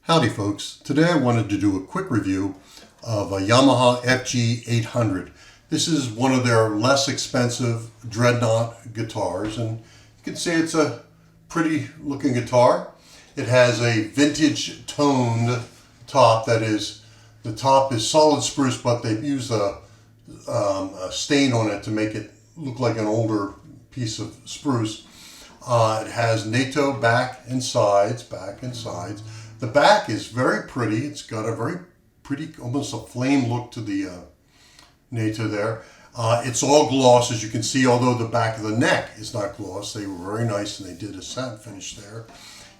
Howdy folks, today I wanted to do a quick review of a Yamaha FG800. This is one of their less expensive dreadnought guitars, and you can see it's a pretty looking guitar. It has a vintage toned top, that is, the top is solid spruce, but they've used a stain on it to make it look like an older piece of spruce. It has NATO back and sides. The back is very pretty. It's got a very pretty, almost a flame look to the NATO there. It's all gloss, as you can see, although the back of the neck is not gloss. They were very nice, and they did a satin finish there.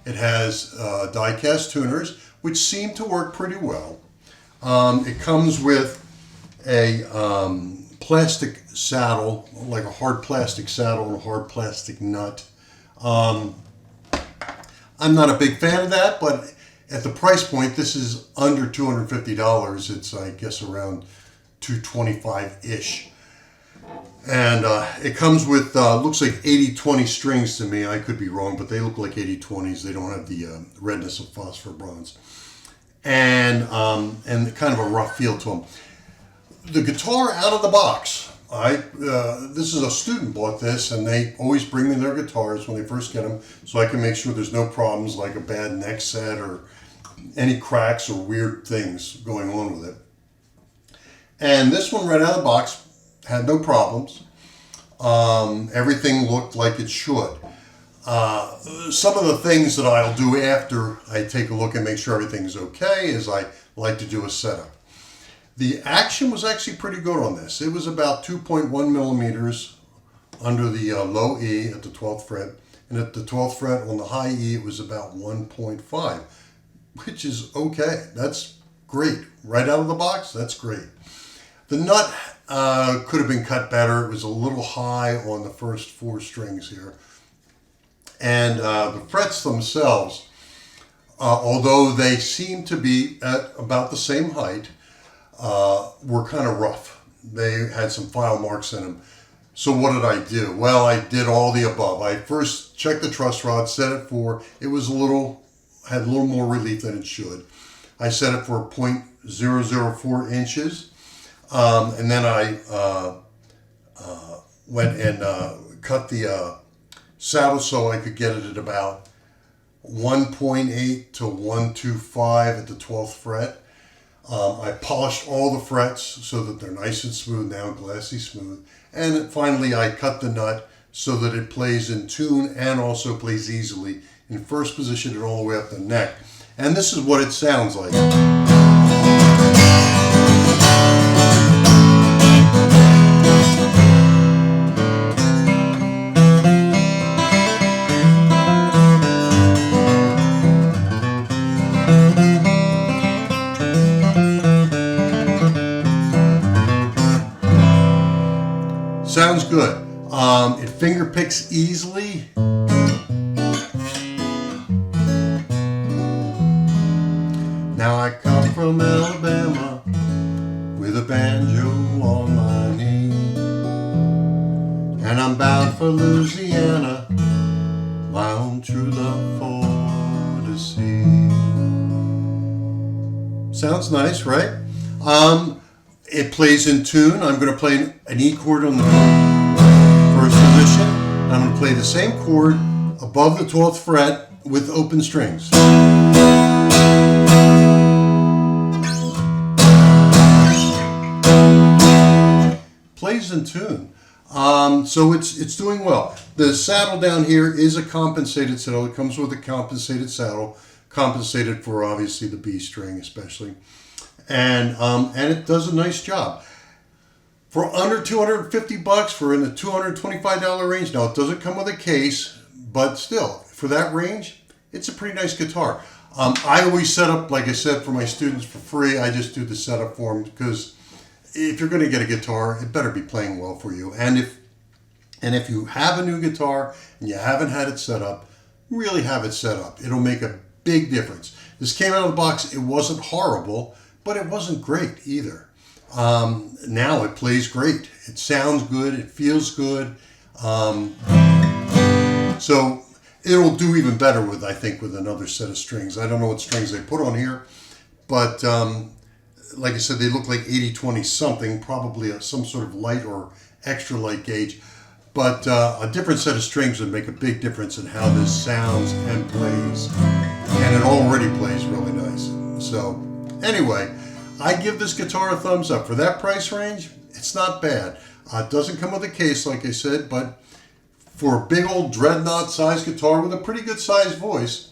It has die-cast tuners, which seem to work pretty well. It comes with a plastic saddle, like a hard plastic saddle and a hard plastic nut. I'm not a big fan of that, but at the price point, this is under $250. It's, I guess, around $225-ish. And it comes with, looks like 80-20 strings to me. I could be wrong, but they look like 80-20s. They don't have the redness of phosphor bronze. And kind of a rough feel to them. The guitar out of the box. This is a student bought this, and they always bring me their guitars when they first get them, so I can make sure there's no problems like a bad neck set or any cracks or weird things going on with it. And this one right out of the box had no problems. Everything looked like it should. Some of the things that I'll do after I take a look and make sure everything's okay is I like to do a setup. The action was actually pretty good on this. It was about 2.1 millimeters under the low E at the 12th fret, and at the 12th fret on the high E it was about 1.5, which is okay. That's great. Right out of the box, that's great. The nut could have been cut better. It was a little high on the first 4 strings here. And the frets themselves, although they seem to be at about the same height, were kind of rough. They had some file marks in them. So what did I do? Well, I did all the above. I first checked the truss rod, set it for, it was had a little more relief than it should. I set it for 0.004 inches. And then I went and cut the saddle so I could get it at about 1.8 to 125 at the 12th fret. I polished all the frets so that they're nice and smooth now, glassy smooth. And finally I cut the nut so that it plays in tune and also plays easily in first position and all the way up the neck. And this is what it sounds like. Sounds good. It finger picks easily. Now I come from Alabama with a banjo on my knee, and I'm bound for Louisiana, my own true love for to see. Sounds nice, right? It plays in tune. I'm going to play an E chord on the first position. I'm going to play the same chord above the 12th fret with open strings. Plays in tune. So it's doing well. The saddle down here is a compensated saddle. It comes with a compensated saddle, compensated for obviously the B string especially. And it does a nice job. For under $250, for in the $225 range. Now, it doesn't come with a case, but still, for that range, it's a pretty nice guitar. I always set up, like I said, for my students for free. I just do the setup for them, because if you're going to get a guitar, it better be playing well for you. And if you have a new guitar and you haven't had it set up, really have it set up. It'll make a big difference. This came out of the box. It wasn't horrible, but it wasn't great either. Now it plays great. It sounds good. It feels good. So It'll do even better with, I think, with another set of strings. I don't know what strings they put on here, but like I said, they look like 80-20 something, probably some sort of light or extra light gauge. But a different set of strings would make a big difference in how this sounds and plays. And it already plays really nice. So anyway, I give this guitar a thumbs up. For that price range, it's not bad. It doesn't come with a case, like I said, but for a big old dreadnought sized guitar with a pretty good sized voice,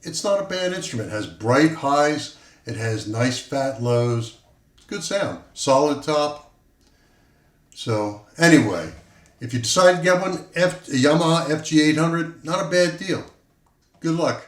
it's not a bad instrument. It has bright highs, it has nice fat lows, good sound, solid top. So anyway, if you decide to get one, a Yamaha FG800, not a bad deal. Good luck.